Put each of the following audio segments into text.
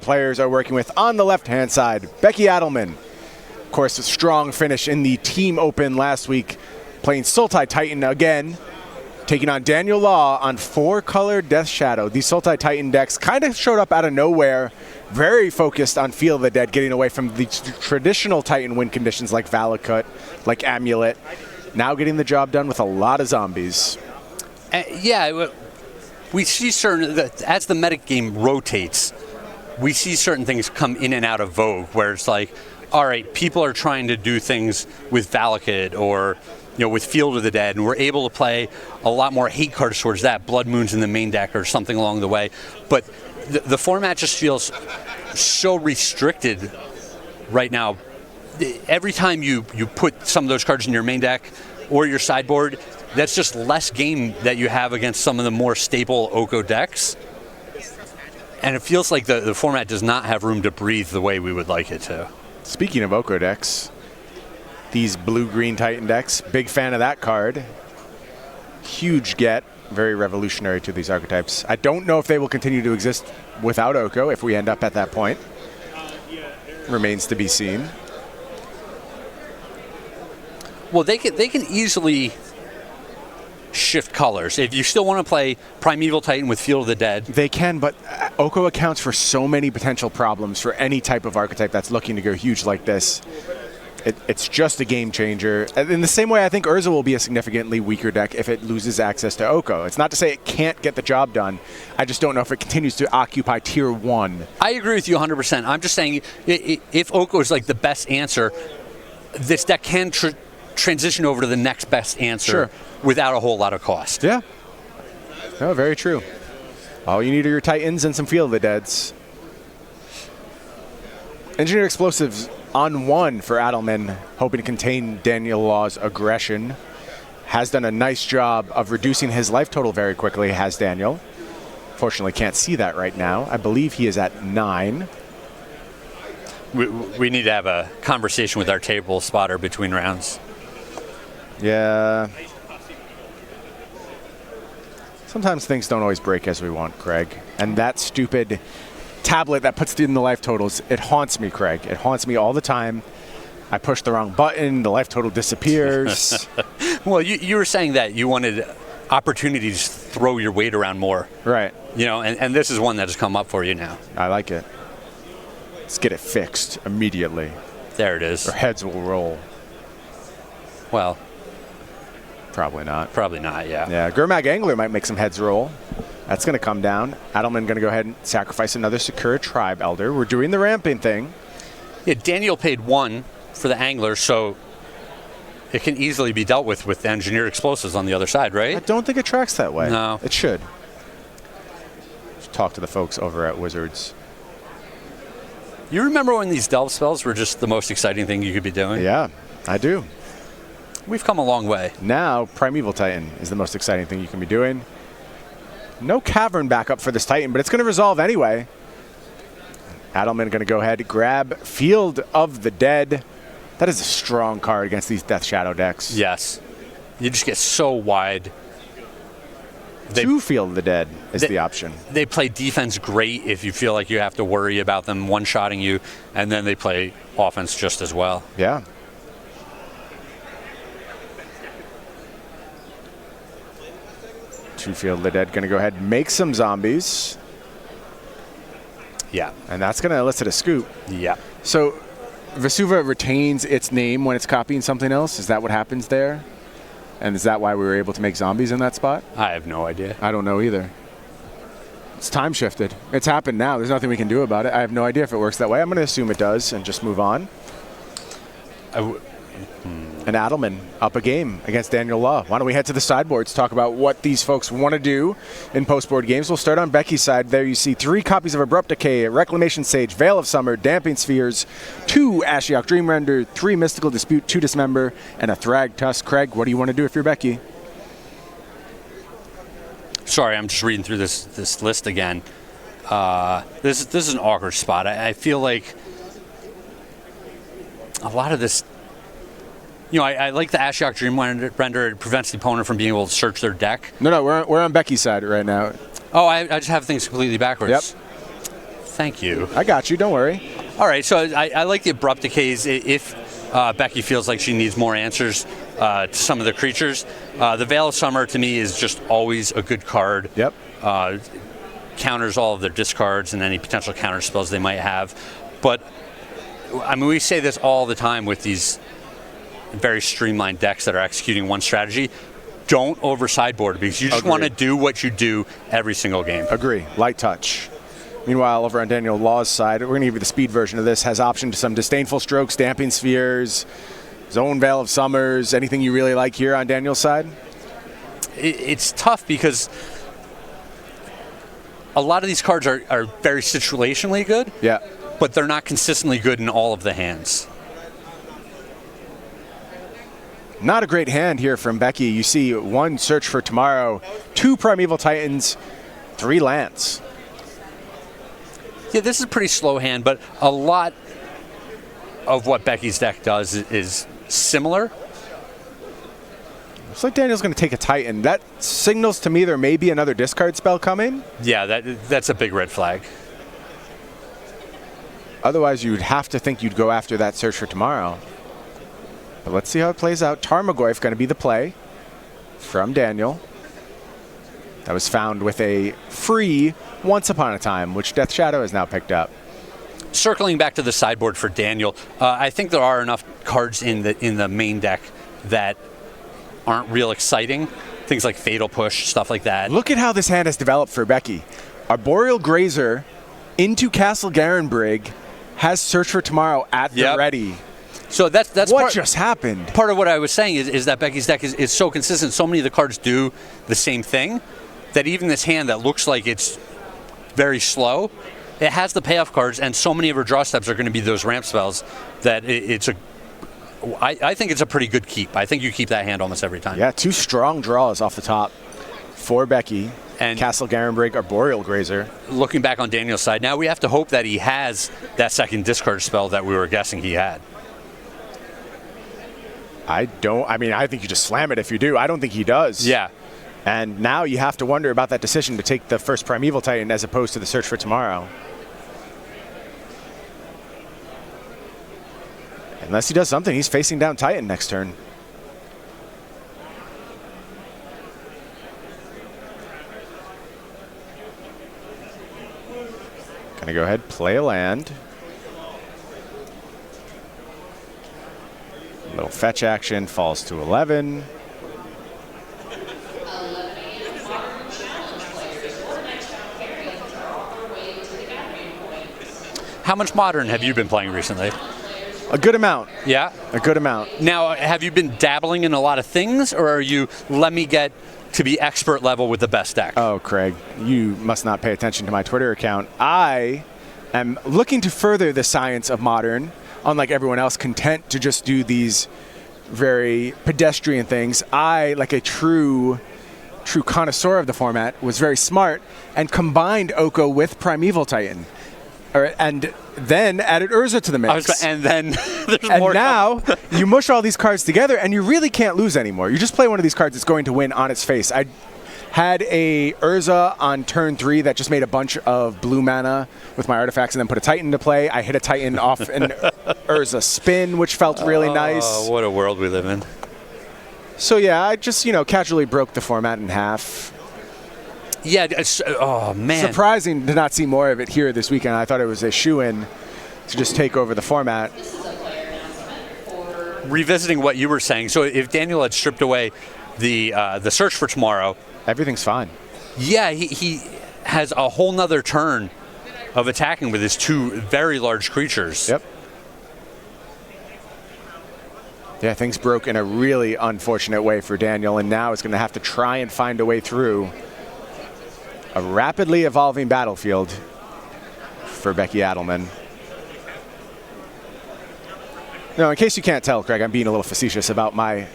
players are working with. On the left-hand side, Becky Adlman. Of course, a strong finish in the Team Open last week, playing Sultai Titan again, taking on Daniel Law on 4-color Death Shadow. These Sultai Titan decks kind of showed up out of nowhere, very focused on Field of the Dead, getting away from the traditional Titan win conditions like Valakut, like Amulet. Now getting the job done with a lot of zombies. Yeah, we see certain, as the meta game rotates, we see certain things come in and out of vogue, where it's like, all right, people are trying to do things with Valakut or with Field of the Dead, and we're able to play a lot more hate cards towards that, Blood Moons in the main deck or something along the way. But the format just feels so restricted right now. Every time you put some of those cards in your main deck or your sideboard, that's just less game that you have against some of the more stable Oko decks. And it feels like the format does not have room to breathe the way we would like it to. Speaking of Oko decks, these blue-green Titan decks, big fan of that card. Huge get, very revolutionary to these archetypes. I don't know if they will continue to exist without Oko if we end up at that point. Remains to be seen. Well, they can easily shift colors. If you still want to play Primeval Titan with Field of the Dead. They can, but Oko accounts for so many potential problems for any type of archetype that's looking to go huge like this. It's just a game changer. In the same way, I think Urza will be a significantly weaker deck if it loses access to Oko. It's not to say it can't get the job done. I just don't know if it continues to occupy tier 1. I agree with you 100%. I'm just saying if Oko is like the best answer, this deck can transition over to the next best answer without a whole lot of cost. Yeah. No, very true. All you need are your Titans and some Field of the Deads. Engineered Explosives on 1 for Adlman, hoping to contain Daniel Law's aggression. Has done a nice job of reducing his life total very quickly, has Daniel. Fortunately, can't see that right now. I believe he is at 9. We need to have a conversation with our table spotter between rounds. Yeah. Sometimes things don't always break as we want, Craig. And that stupid tablet that puts in the life totals, it haunts me, Craig. It haunts me all the time. I push the wrong button, the life total disappears. Well, you were saying that you wanted opportunities to throw your weight around more. Right. And this is one that has come up for you now. I like it. Let's get it fixed immediately. There it is. Or heads will roll. Well, probably not. Probably not, yeah. Yeah, Gurmag Angler might make some heads roll. That's going to come down. Adlman going to go ahead and sacrifice another Sakura Tribe Elder. We're doing the ramping thing. Yeah, Daniel paid 1 for the Angler, so it can easily be dealt with Engineered Explosives on the other side, right? I don't think it tracks that way. No. It should. Just talk to the folks over at Wizards. You remember when these delve spells were just the most exciting thing you could be doing? Yeah, I do. We've come a long way. Now, Primeval Titan is the most exciting thing you can be doing. No Cavern backup for this Titan, but it's going to resolve anyway. Adlman going to go ahead and grab Field of the Dead. That is a strong card against these Death Shadow decks. Yes. You just get so wide. 2 Field of the Dead is the option. They play defense great if you feel like you have to worry about them one-shotting you, and then they play offense just as well. Yeah. Field of the Dead going to go ahead and make some zombies. Yeah. And that's going to elicit a scoop. Yeah. So Vesuva retains its name when it's copying something else? Is that what happens there? And is that why we were able to make zombies in that spot? I have no idea. I don't know either. It's time shifted. It's happened now. There's nothing we can do about it. I have no idea if it works that way. I'm going to assume it does and just move on. And Adlman up a game against Daniel Law. Why don't we head to the sideboards, talk about what these folks want to do in post-board games. We'll start on Becky's side. There you see 3 copies of Abrupt Decay, Reclamation Sage, Veil of Summer, Damping Spheres, 2 Ashiok Dreamrender, 3 Mystical Dispute, 2 Dismember, and a Thrag Tusk. Craig, what do you want to do if you're Becky? Sorry, I'm just reading through this list again. This is an awkward spot. I feel like a lot of this. I like the Ashiok Dreamrender. It prevents the opponent from being able to search their deck. No, we're on Becky's side right now. Oh, I just have things completely backwards. Yep. Thank you. I got you. Don't worry. All right, so I like the abrupt decays if Becky feels like she needs more answers to some of the creatures. The Veil of Summer, to me, is just always a good card. Yep. Counters all of their discards and any potential counter spells they might have. But, I mean, we say this all the time with these very streamlined decks that are executing one strategy. Don't over sideboard because you just want to do what you do every single game. Agree. Light touch. Meanwhile, over on Daniel Law's side, we're going to give you the speed version of this. Has option to some Disdainful Strokes, Damping Spheres, Zone Veil of Summers. Anything you really like here on Daniel's side? It's tough because a lot of these cards are very situationally good. Yeah. But they're not consistently good in all of the hands. Not a great hand here from Becky. You see 1 Search for Tomorrow, 2 Primeval Titans, 3 lands. Yeah, this is a pretty slow hand, but a lot of what Becky's deck does is similar. Looks like Daniel's going to take a Titan. That signals to me there may be another discard spell coming. Yeah, that's a big red flag. Otherwise, you'd have to think you'd go after that Search for Tomorrow. But let's see how it plays out. Tarmogoyf going to be the play from Daniel. That was found with a free Once Upon a Time, which Death Shadow has now picked up. Circling back to the sideboard for Daniel, I think there are enough cards in the main deck that aren't real exciting. Things like Fatal Push, stuff like that. Look at how this hand has developed for Becky. Arboreal Grazer into Castle Garenbrig has Search for Tomorrow at the ready. So that's what just happened. Part of what I was saying is that Becky's deck is so consistent. So many of the cards do the same thing that even this hand that looks like it's very slow, it has the payoff cards, and so many of her draw steps are going to be those ramp spells that I think it's a pretty good keep. I think you keep that hand almost every time. Yeah, 2 strong draws off the top for Becky. And Castle Garenbrig, Arboreal Grazer. Looking back on Daniel's side, now we have to hope that he has that second discard spell that we were guessing he had. I think you just slam it if you do. I don't think he does. Yeah. And now you have to wonder about that decision to take the first Primeval Titan as opposed to the Search for Tomorrow. Unless he does something, he's facing down Titan next turn. Gonna go ahead, play a land. Little fetch action, falls to 11. How much Modern have you been playing recently? A good amount. Yeah? A good amount. Now, have you been dabbling in a lot of things, or are you, let me get to be expert level with the best deck? Oh, Craig, you must not pay attention to my Twitter account. I am looking to further the science of Modern, unlike everyone else, content to just do these very pedestrian things. I, like a true connoisseur of the format, was very smart and combined Oko with Primeval Titan. And then added Urza to the mix. And then there's and more. Now you mush all these cards together, and you really can't lose anymore. You just play one of these cards that's going to win on its face. I had a Urza on turn 3 that just made a bunch of blue mana with my artifacts, and then put a Titan to play. I hit a Titan off an Urza spin, which felt really nice. Oh, what a world we live in. So yeah, I just casually broke the format in half. Yeah, oh man. Surprising to not see more of it here this weekend. I thought it was a shoo-in to just take over the format. Revisiting what you were saying, so if Daniel had stripped away the Search for Tomorrow, everything's fine. Yeah, he has a whole nother turn of attacking with his 2 very large creatures. Yep. Yeah, things broke in a really unfortunate way for Daniel, and now is going to have to try and find a way through a rapidly evolving battlefield for Becky Adlman. Now, in case you can't tell, Craig, I'm being a little facetious about my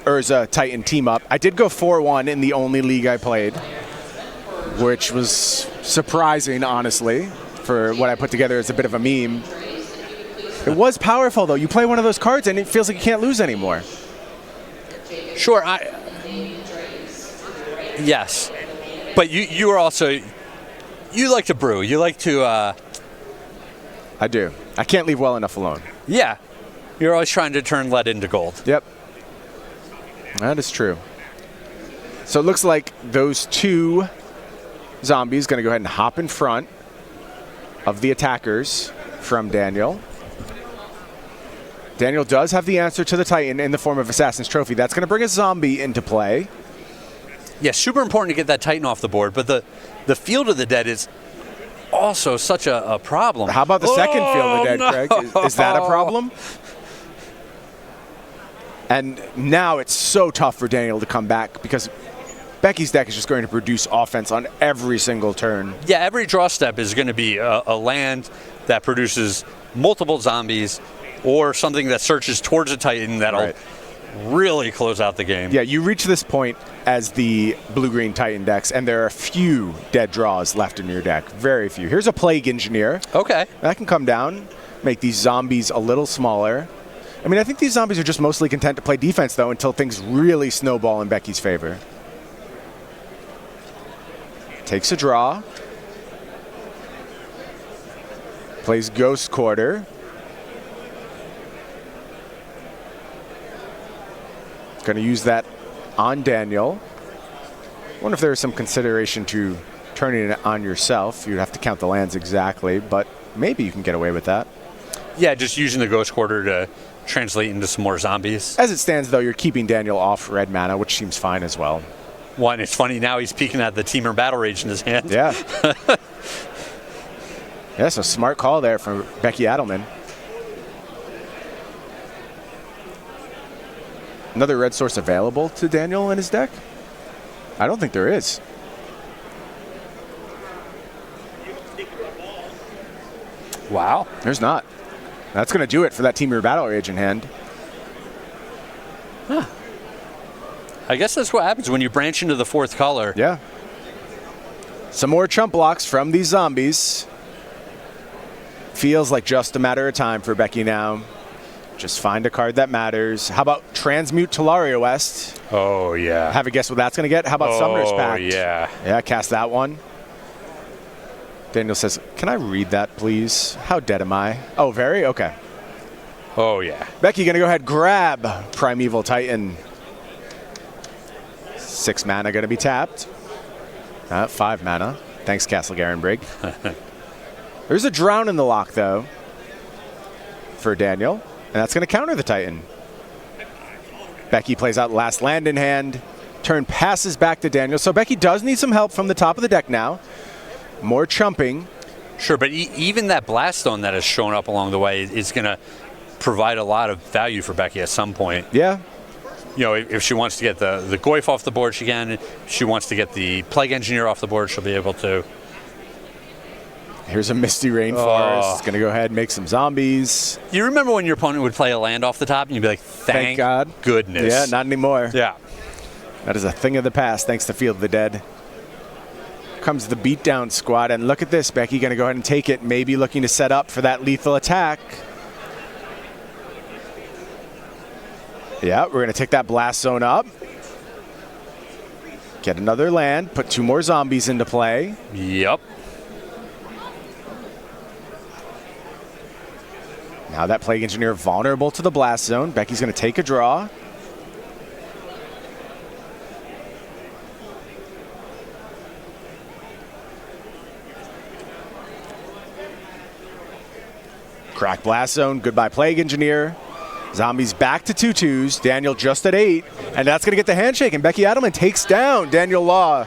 Urza Titan team up. I did go 4-1 in the only league I played, which was surprising, honestly, for what I put together as a bit of a meme. It was powerful, though. You play one of those cards, and it feels like you can't lose anymore. Sure, yes. But you are also, you like to brew. You like to I do. I can't leave well enough alone. Yeah. You're always trying to turn lead into gold. Yep. That is true. So it looks like those two zombies going to go ahead and hop in front of the attackers from Daniel. Daniel does have the answer to the Titan in the form of Assassin's Trophy. That's going to bring a zombie into play. Yeah, super important to get that Titan off the board, but the Field of the Dead is also such a problem. How about the second Field of the Dead, no. Craig? Is that a problem? And now it's so tough for Daniel to come back because Becky's deck is just going to produce offense on every single turn. Yeah, every draw step is going to be a land that produces multiple zombies or something that searches towards a Titan that'll really close out the game. Yeah, you reach this point as the blue-green Titan decks, and there are a few dead draws left in your deck. Very few. Here's a Plague Engineer. Okay. That can come down, make these zombies a little smaller. I mean, I think these zombies are just mostly content to play defense, though, until things really snowball in Becky's favor. Takes a draw. Plays Ghost Quarter. Going to use that on Daniel. Wonder if there is some consideration to turning it on yourself. You'd have to count the lands exactly, but maybe you can get away with that. Yeah, just using the Ghost Quarter to translate into some more zombies. As it stands, though, you're keeping Daniel off red mana, which seems fine as well. One, it's funny now he's peeking at the Teamer Battle Rage in his hand. Yeah. Yeah, so smart call there from Becky Adlman. Another red source available to Daniel in his deck? I don't think there is. Wow. There's not. That's going to do it for that Teamer Battle Rage in hand. Huh. I guess that's what happens when you branch into the fourth color. Yeah. Some more chump blocks from these zombies. Feels like just a matter of time for Becky now. Just find a card that matters. How about Transmute Talaria West? Oh, yeah. Have a guess what that's going to get? How about Summoner's Pact? Oh, yeah. Yeah, cast that one. Daniel says, can I read that, please? How dead am I? Oh, very? Okay. Oh, yeah. Becky going to go ahead, grab Primeval Titan. 6 mana going to be tapped. 5 mana. Thanks, Castle Garenbrig. There's a Drown in the lock, though, for Daniel. And that's going to counter the Titan. Becky plays out last land in hand. Turn passes back to Daniel. So Becky does need some help from the top of the deck now. More chumping. Sure, but even that Blaststone that has shown up along the way is going to provide a lot of value for Becky at some point. Yeah. You know, if she wants to get the Goyf off the board, she can. If she wants to get the Plague Engineer off the board, she'll be able to. Here's a Misty Rainforest. It's going to go ahead and make some zombies. You remember when your opponent would play a land off the top and you'd be like, thank God. goodness. Yeah, not anymore. Yeah. That is a thing of the past, thanks to Field of the Dead. Comes the beatdown squad, and look at this. Becky going to go ahead and take it, maybe looking to set up for that lethal attack. Yeah, we're going to take that blast zone up. Get another land, put 2 more zombies into play. Yep. Now that Plague Engineer vulnerable to the blast zone. Becky's going to take a draw. Crack blast zone. Goodbye Plague Engineer. Zombies back to 2/2s. Daniel just at 8. And that's going to get the handshake. And Becky Adlman takes down Daniel Law.